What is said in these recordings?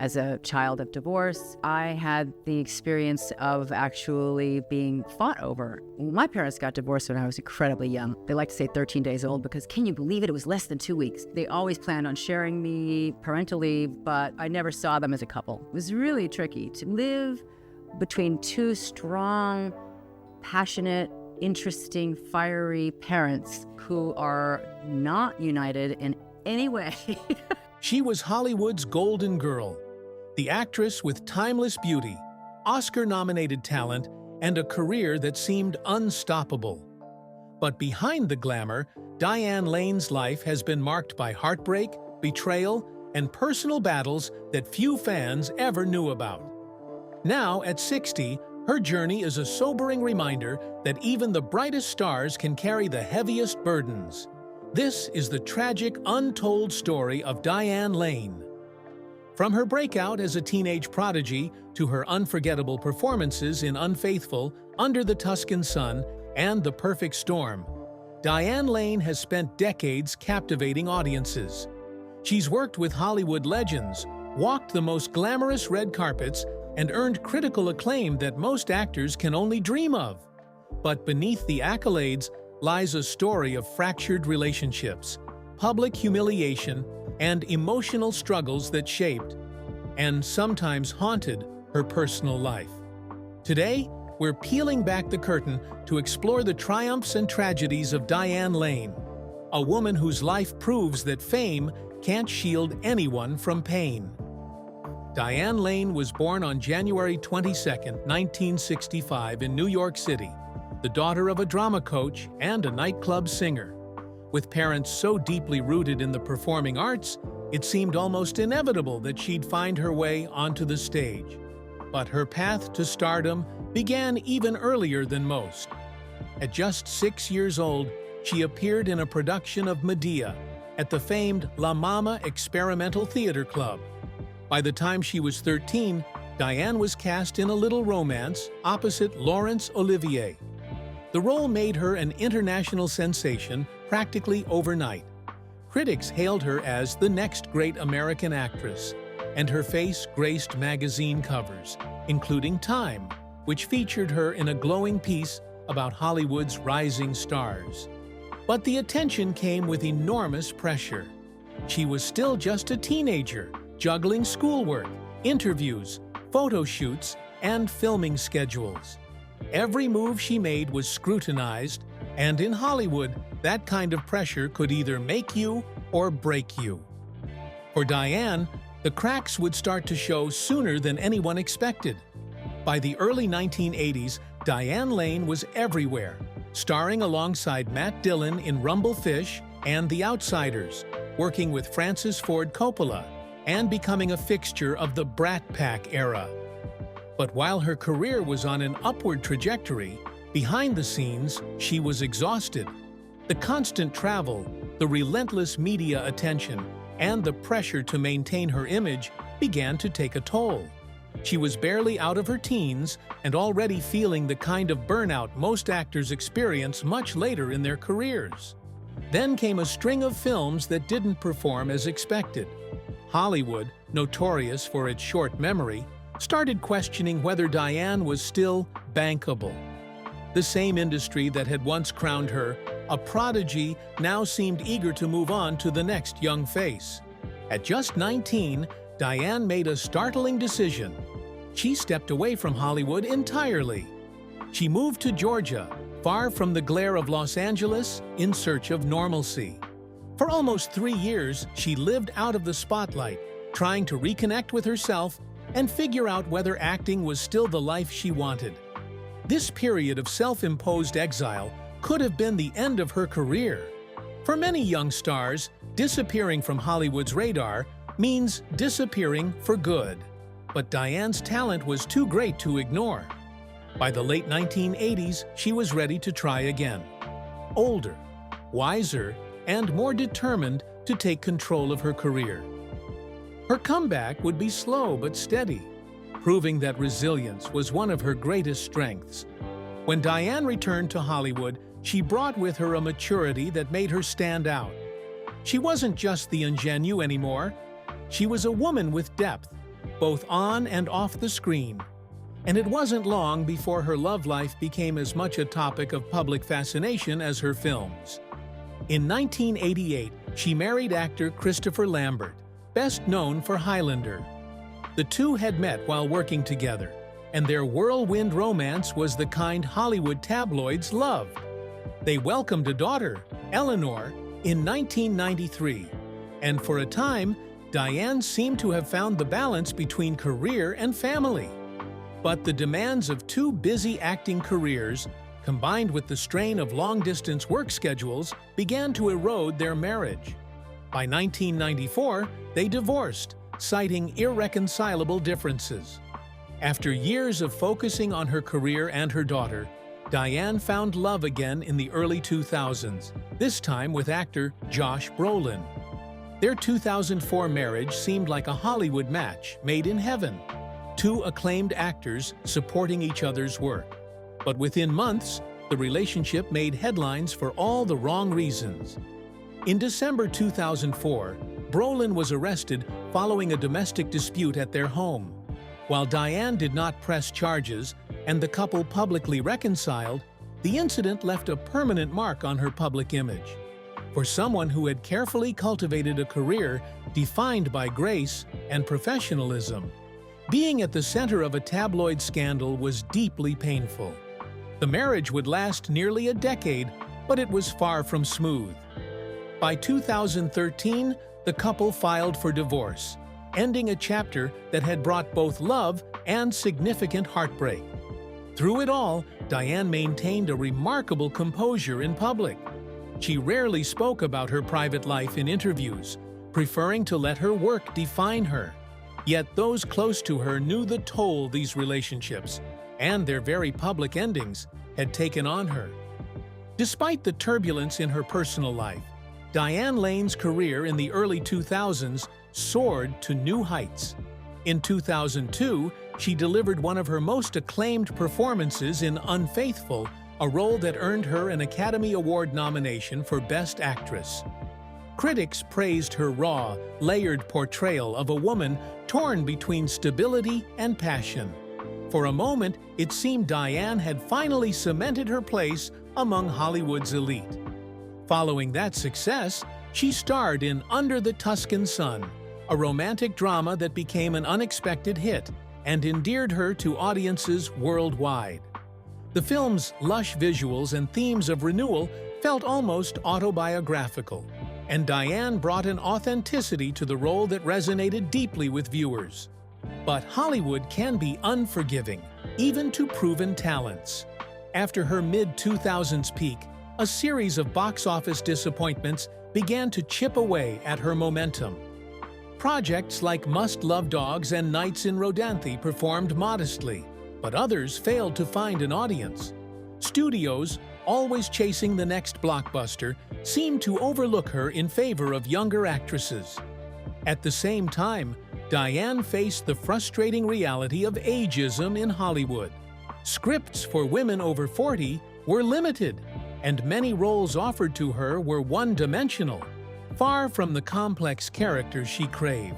As a child of divorce, I had the experience of actually being fought over. My parents got divorced when I was incredibly young. They like to say 13 days old because, can you believe it? It was less than 2 weeks. They always planned on sharing me parental leave, but I never saw them as a couple. It was really tricky to live between two strong, passionate, interesting, fiery parents who are not united in any way. She was Hollywood's golden girl, the actress with timeless beauty, Oscar-nominated talent, and a career that seemed unstoppable. But behind the glamour, Diane Lane's life has been marked by heartbreak, betrayal, and personal battles that few fans ever knew about. Now, at 60, her journey is a sobering reminder that even the brightest stars can carry the heaviest burdens. This is the tragic, untold story of Diane Lane. From her breakout as a teenage prodigy to her unforgettable performances in Unfaithful, Under the Tuscan Sun, and The Perfect Storm, Diane Lane has spent decades captivating audiences. She's worked with Hollywood legends, walked the most glamorous red carpets, and earned critical acclaim that most actors can only dream of. But beneath the accolades lies a story of fractured relationships, public humiliation, and emotional struggles that shaped, and sometimes haunted, her personal life. Today, we're peeling back the curtain to explore the triumphs and tragedies of Diane Lane, a woman whose life proves that fame can't shield anyone from pain. Diane Lane was born on January 22, 1965 in New York City, the daughter of a drama coach and a nightclub singer. With parents so deeply rooted in the performing arts, it seemed almost inevitable that she'd find her way onto the stage. But her path to stardom began even earlier than most. At just 6 years old, she appeared in a production of Medea at the famed La Mama Experimental Theater Club. By the time she was 13, Diane was cast in A Little Romance opposite Laurence Olivier. The role made her an international sensation practically overnight. Critics hailed her as the next great American actress, and her face graced magazine covers, including Time, which featured her in a glowing piece about Hollywood's rising stars. But the attention came with enormous pressure. She was still just a teenager, juggling schoolwork, interviews, photo shoots, and filming schedules. Every move she made was scrutinized, and in Hollywood, that kind of pressure could either make you or break you. For Diane, the cracks would start to show sooner than anyone expected. By the early 1980s, Diane Lane was everywhere, starring alongside Matt Dillon in Rumble Fish and The Outsiders, working with Francis Ford Coppola, and becoming a fixture of the Brat Pack era. But while her career was on an upward trajectory, behind the scenes, she was exhausted. The constant travel, the relentless media attention, and the pressure to maintain her image began to take a toll. She was barely out of her teens and already feeling the kind of burnout most actors experience much later in their careers. Then came a string of films that didn't perform as expected. Hollywood, notorious for its short memory, started questioning whether Diane was still bankable. The same industry that had once crowned her a prodigy now seemed eager to move on to the next young face. At just 19, Diane made a startling decision. She stepped away from Hollywood entirely. She moved to Georgia, far from the glare of Los Angeles, in search of normalcy. For almost 3 years, she lived out of the spotlight, trying to reconnect with herself and figure out whether acting was still the life she wanted. This period of self-imposed exile could have been the end of her career. For many young stars, disappearing from Hollywood's radar means disappearing for good. But Diane's talent was too great to ignore. By the late 1980s, she was ready to try again. Older, wiser, and more determined to take control of her career. Her comeback would be slow but steady, proving that resilience was one of her greatest strengths. When Diane returned to Hollywood, she brought with her a maturity that made her stand out. She wasn't just the ingenue anymore. She was a woman with depth, both on and off the screen. And it wasn't long before her love life became as much a topic of public fascination as her films. In 1988, she married actor Christopher Lambert, best known for Highlander. The two had met while working together, and their whirlwind romance was the kind Hollywood tabloids loved. They welcomed a daughter, Eleanor, in 1993, and for a time, Diane seemed to have found the balance between career and family. But the demands of two busy acting careers, combined with the strain of long-distance work schedules, began to erode their marriage. By 1994, they divorced, citing irreconcilable differences. After years of focusing on her career and her daughter, Diane found love again in the early 2000s, this time with actor Josh Brolin. Their 2004 marriage seemed like a Hollywood match made in heaven, two acclaimed actors supporting each other's work. But within months, the relationship made headlines for all the wrong reasons. In December 2004, Brolin was arrested following a domestic dispute at their home. While Diane did not press charges and the couple publicly reconciled, the incident left a permanent mark on her public image. For someone who had carefully cultivated a career defined by grace and professionalism, being at the center of a tabloid scandal was deeply painful. The marriage would last nearly a decade, but it was far from smooth. By 2013, the couple filed for divorce, ending a chapter that had brought both love and significant heartbreak. Through it all, Diane maintained a remarkable composure in public. She rarely spoke about her private life in interviews, preferring to let her work define her. Yet those close to her knew the toll these relationships, and their very public endings, had taken on her. Despite the turbulence in her personal life, Diane Lane's career in the early 2000s soared to new heights. In 2002, she delivered one of her most acclaimed performances in Unfaithful, a role that earned her an Academy Award nomination for Best Actress. Critics praised her raw, layered portrayal of a woman torn between stability and passion. For a moment, it seemed Diane had finally cemented her place among Hollywood's elite. Following that success, she starred in Under the Tuscan Sun, a romantic drama that became an unexpected hit and endeared her to audiences worldwide. The film's lush visuals and themes of renewal felt almost autobiographical, and Diane brought an authenticity to the role that resonated deeply with viewers. But Hollywood can be unforgiving, even to proven talents. After her mid-2000s peak, a series of box office disappointments began to chip away at her momentum. Projects like Must Love Dogs and Nights in Rodanthe performed modestly, but others failed to find an audience. Studios, always chasing the next blockbuster, seemed to overlook her in favor of younger actresses. At the same time, Diane faced the frustrating reality of ageism in Hollywood. Scripts for women over 40 were limited, and many roles offered to her were one-dimensional, far from the complex characters she craved.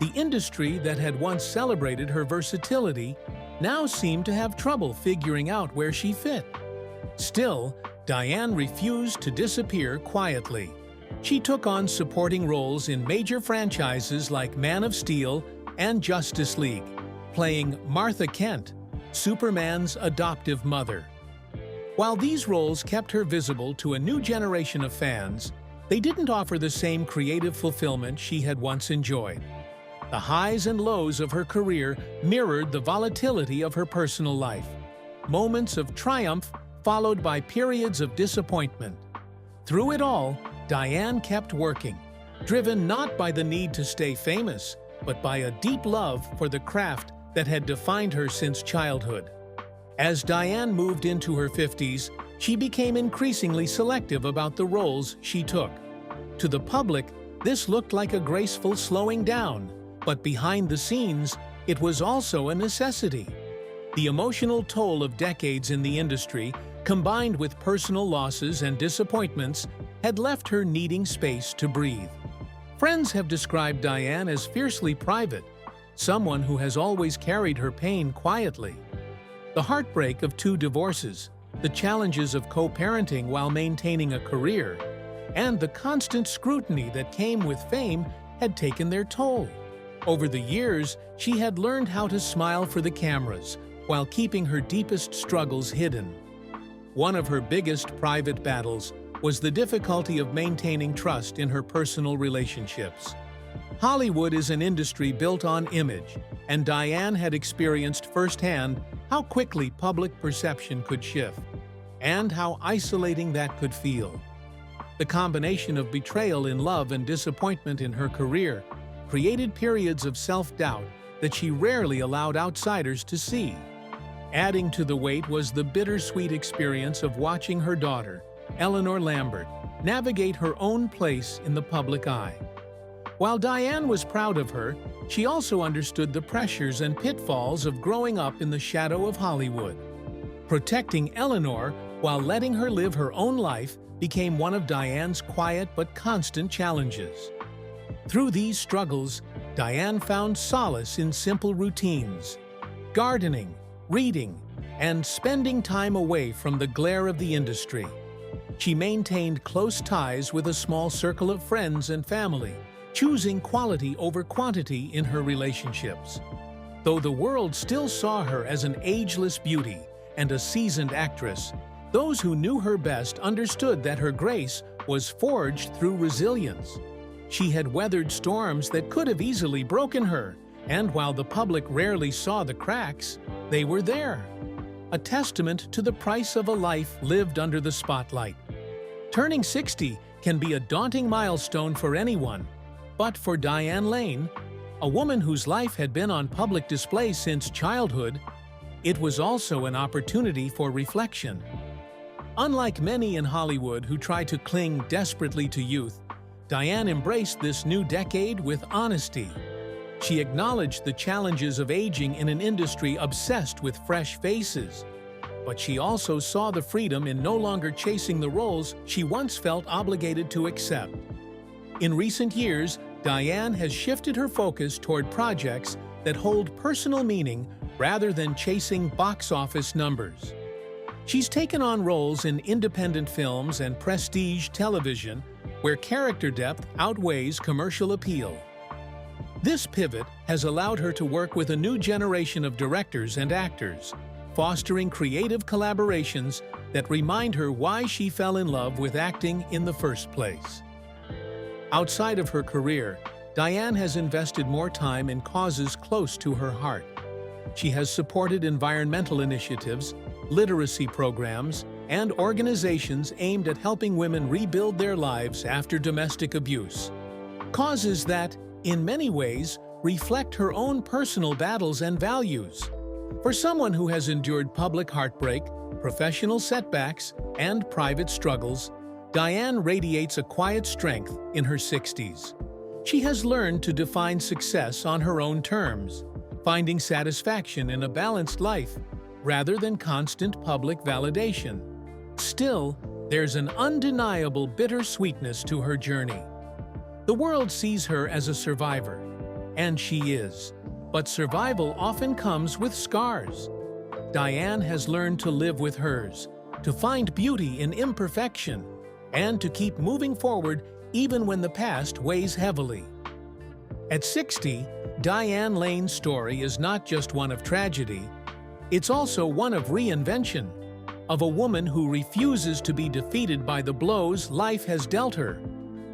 The industry that had once celebrated her versatility now seemed to have trouble figuring out where she fit. Still, Diane refused to disappear quietly. She took on supporting roles in major franchises like Man of Steel and Justice League, playing Martha Kent, Superman's adoptive mother. While these roles kept her visible to a new generation of fans, they didn't offer the same creative fulfillment she had once enjoyed. The highs and lows of her career mirrored the volatility of her personal life. Moments of triumph followed by periods of disappointment. Through it all, Diane kept working, driven not by the need to stay famous, but by a deep love for the craft that had defined her since childhood. As Diane moved into her 50s, she became increasingly selective about the roles she took. To the public, this looked like a graceful slowing down, but behind the scenes, it was also a necessity. The emotional toll of decades in the industry, combined with personal losses and disappointments, had left her needing space to breathe. Friends have described Diane as fiercely private, someone who has always carried her pain quietly. The heartbreak of 2 divorces, the challenges of co-parenting while maintaining a career, and the constant scrutiny that came with fame had taken their toll. Over the years, she had learned how to smile for the cameras while keeping her deepest struggles hidden. One of her biggest private battles was the difficulty of maintaining trust in her personal relationships. Hollywood is an industry built on image, and Diane had experienced firsthand how quickly public perception could shift, and how isolating that could feel. The combination of betrayal in love and disappointment in her career created periods of self-doubt that she rarely allowed outsiders to see. Adding to the weight was the bittersweet experience of watching her daughter, Eleanor Lambert, navigate her own place in the public eye. While Diane was proud of her, she also understood the pressures and pitfalls of growing up in the shadow of Hollywood. Protecting Eleanor while letting her live her own life became one of Diane's quiet but constant challenges. Through these struggles, Diane found solace in simple routines: gardening, reading, and spending time away from the glare of the industry. She maintained close ties with a small circle of friends and family, choosing quality over quantity in her relationships. Though the world still saw her as an ageless beauty and a seasoned actress, those who knew her best understood that her grace was forged through resilience. She had weathered storms that could have easily broken her, and while the public rarely saw the cracks, they were there. A testament to the price of a life lived under the spotlight. Turning 60 can be a daunting milestone for anyone, but for Diane Lane, a woman whose life had been on public display since childhood, it was also an opportunity for reflection. Unlike many in Hollywood who try to cling desperately to youth, Diane embraced this new decade with honesty. She acknowledged the challenges of aging in an industry obsessed with fresh faces, but she also saw the freedom in no longer chasing the roles she once felt obligated to accept. In recent years, Diane has shifted her focus toward projects that hold personal meaning rather than chasing box office numbers. She's taken on roles in independent films and prestige television where character depth outweighs commercial appeal. This pivot has allowed her to work with a new generation of directors and actors, fostering creative collaborations that remind her why she fell in love with acting in the first place. Outside of her career, Diane has invested more time in causes close to her heart. She has supported environmental initiatives, literacy programs, and organizations aimed at helping women rebuild their lives after domestic abuse. Causes that, in many ways, reflect her own personal battles and values. For someone who has endured public heartbreak, professional setbacks, and private struggles, Diane radiates a quiet strength in her 60s. She has learned to define success on her own terms, finding satisfaction in a balanced life rather than constant public validation. Still, there's an undeniable bittersweetness to her journey. The world sees her as a survivor, and she is, but survival often comes with scars. Diane has learned to live with hers, to find beauty in imperfection, and to keep moving forward even when the past weighs heavily. At 60, Diane Lane's story is not just one of tragedy, it's also one of reinvention, of a woman who refuses to be defeated by the blows life has dealt her.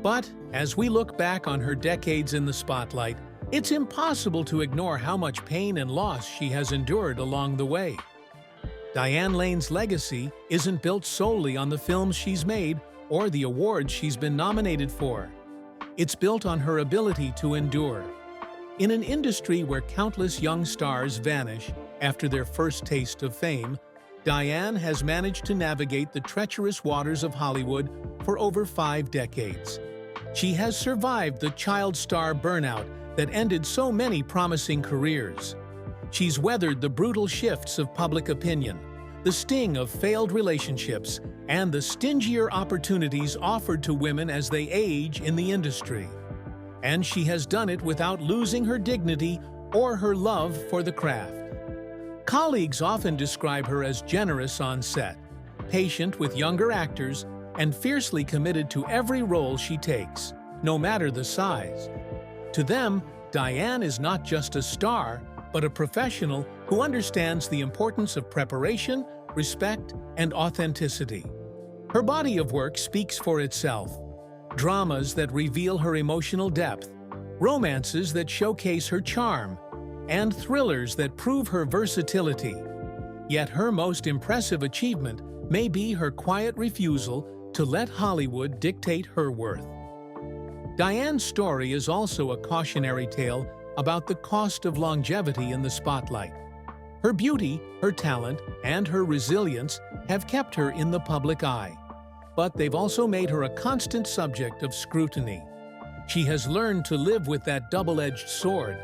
But as we look back on her decades in the spotlight, it's impossible to ignore how much pain and loss she has endured along the way. Diane Lane's legacy isn't built solely on the films she's made or the awards she's been nominated for. It's built on her ability to endure. In an industry where countless young stars vanish after their first taste of fame, Diane has managed to navigate the treacherous waters of Hollywood for over 5 decades. She has survived the child star burnout that ended so many promising careers. She's weathered the brutal shifts of public opinion, the sting of failed relationships, and the stingier opportunities offered to women as they age in the industry. And she has done it without losing her dignity or her love for the craft. Colleagues often describe her as generous on set, patient with younger actors, and fiercely committed to every role she takes, no matter the size. To them, Diane is not just a star, but a professional who understands the importance of preparation, respect, and authenticity. Her body of work speaks for itself. Dramas that reveal her emotional depth, romances that showcase her charm, and thrillers that prove her versatility. Yet her most impressive achievement may be her quiet refusal to let Hollywood dictate her worth. Diane's story is also a cautionary tale about the cost of longevity in the spotlight. Her beauty, her talent, and her resilience have kept her in the public eye, but they've also made her a constant subject of scrutiny. She has learned to live with that double-edged sword,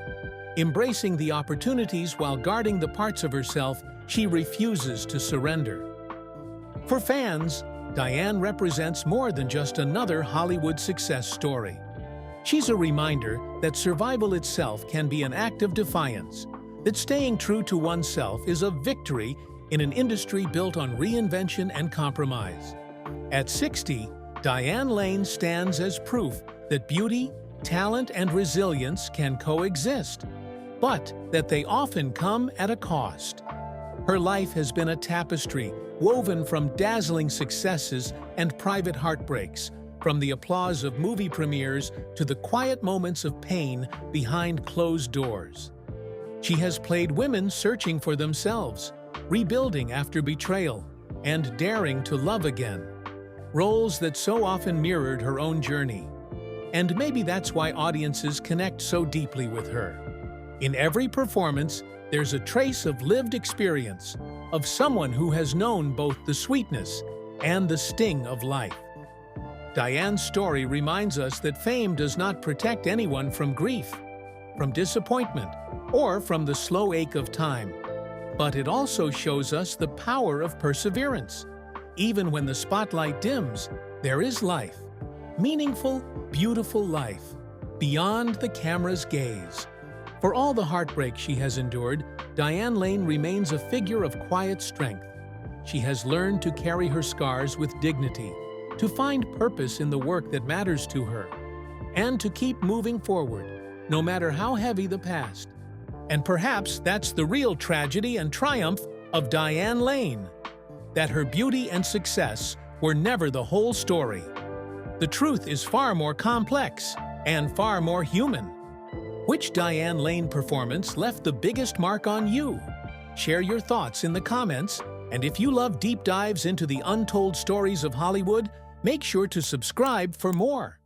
embracing the opportunities while guarding the parts of herself she refuses to surrender. For fans, Diane represents more than just another Hollywood success story. She's a reminder that survival itself can be an act of defiance, that staying true to oneself is a victory in an industry built on reinvention and compromise. At 60, Diane Lane stands as proof that beauty, talent, and resilience can coexist, but that they often come at a cost. Her life has been a tapestry woven from dazzling successes and private heartbreaks, from the applause of movie premieres to the quiet moments of pain behind closed doors. She has played women searching for themselves, rebuilding after betrayal, and daring to love again, roles that so often mirrored her own journey. And maybe that's why audiences connect so deeply with her. In every performance, there's a trace of lived experience, of someone who has known both the sweetness and the sting of life. Diane's story reminds us that fame does not protect anyone from grief, from disappointment, or from the slow ache of time. But it also shows us the power of perseverance. Even when the spotlight dims, there is life. Meaningful, beautiful life, beyond the camera's gaze. For all the heartbreak she has endured, Diane Lane remains a figure of quiet strength. She has learned to carry her scars with dignity, to find purpose in the work that matters to her, and to keep moving forward, no matter how heavy the past. And perhaps that's the real tragedy and triumph of Diane Lane, that her beauty and success were never the whole story. The truth is far more complex and far more human. Which Diane Lane performance left the biggest mark on you? Share your thoughts in the comments, and if you love deep dives into the untold stories of Hollywood, make sure to subscribe for more.